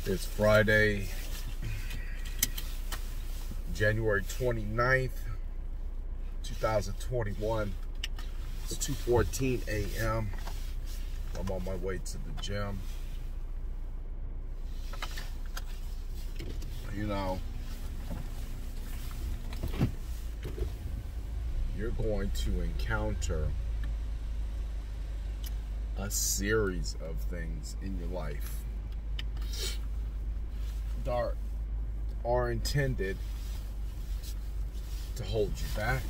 It's Friday, January 29th, 2021. It's 2:14 a.m. I'm on my way to the gym. You know, you're going to encounter a series of things in your life that are intended to hold you back,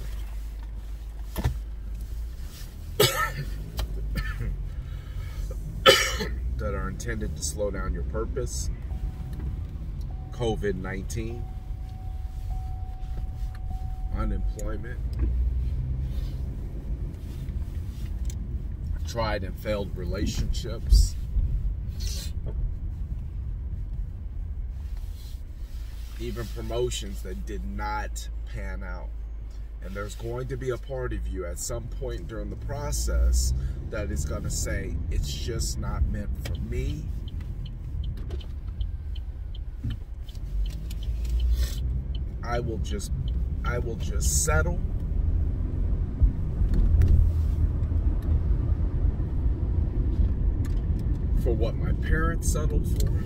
that are intended to slow down your purpose. COVID-19, unemployment, tried and failed relationships, even promotions that did not pan out. And there's going to be a part of you at some point during the process that is going to say, it's just not meant for me. I will just settle for what my parents settled for.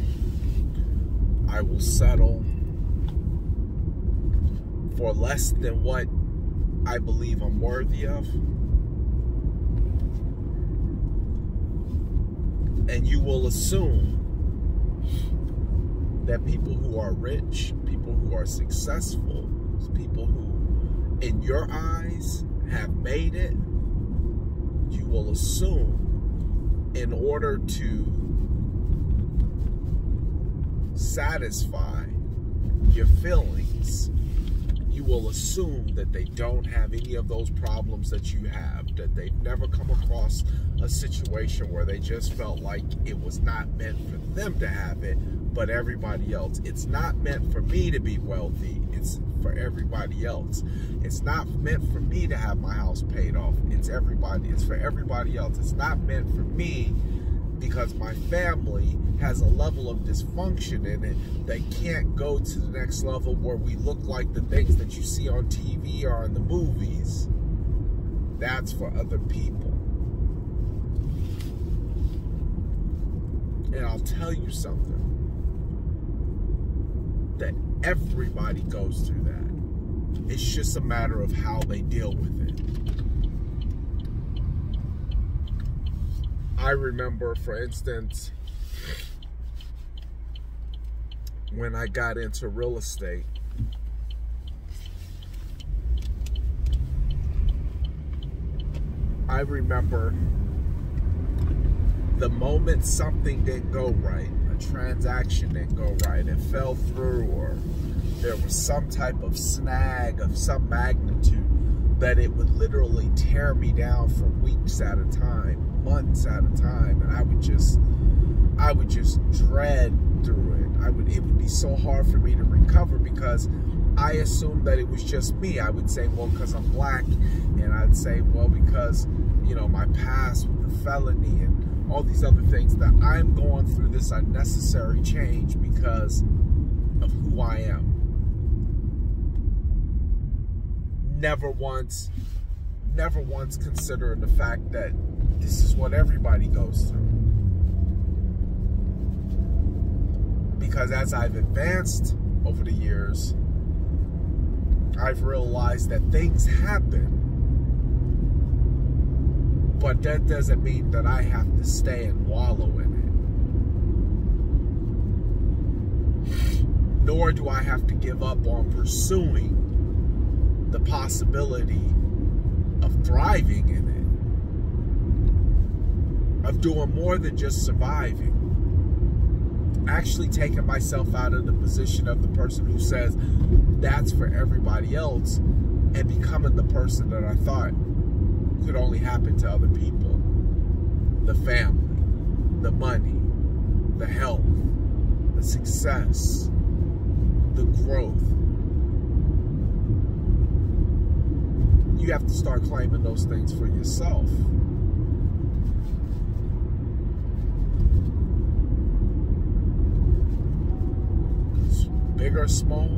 I will settle for less than what I believe I'm worthy of. And you will assume that people who are rich, people who are successful, people who, in your eyes, have made it, you will assume in order to satisfy your feelings, you will assume that they don't have any of those problems that you have, that they've never come across a situation where they just felt like it was not meant for them to have it, but everybody else. It's not meant for me to be wealthy. It's for everybody else. It's not meant for me to have my house paid off. It's for everybody else. It's not meant for me because my family has a level of dysfunction in it that can't go to the next level where we look like the things that you see on TV or in the movies. That's for other people. And I'll tell you something, that everybody goes through that. It's just a matter of how they deal with it. I remember, for instance, when I got into real estate, I remember the moment something didn't go right, a transaction didn't go right, it fell through, or there was some type of snag of some magnitude, that it would literally tear me down for weeks at a time, months at a time, and I would just dread through it. It would be so hard for me to recover because I assumed that it was just me. I would say, well, because I'm black, and I'd say, well, because, you know, my past with the felony and all these other things, that I'm going through this unnecessary change because of who I am. Never once considering the fact that this is what everybody goes through. Because as I've advanced over the years, I've realized that things happen, but that doesn't mean that I have to stay and wallow in it. Nor do I have to give up on pursuing the possibility of thriving in it, of doing more than just surviving. Actually taking myself out of the position of the person who says that's for everybody else, and becoming the person that I thought could only happen to other people. The family, the money, the health, the success, the growth. You have to start claiming those things for yourself. or small,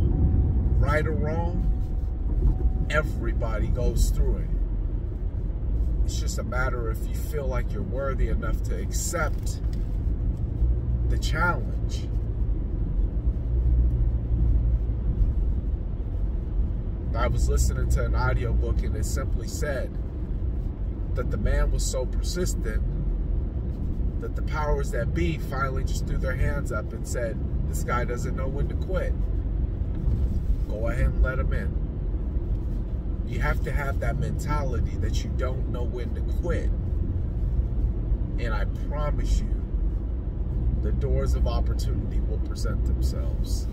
right or wrong, everybody goes through it. It's just a matter if you feel like you're worthy enough to accept the challenge. I was listening to an audiobook and it simply said that the man was so persistent that the powers that be finally just threw their hands up and said, this guy doesn't know when to quit. Go ahead and let him in. You have to have that mentality that you don't know when to quit. And I promise you, the doors of opportunity will present themselves.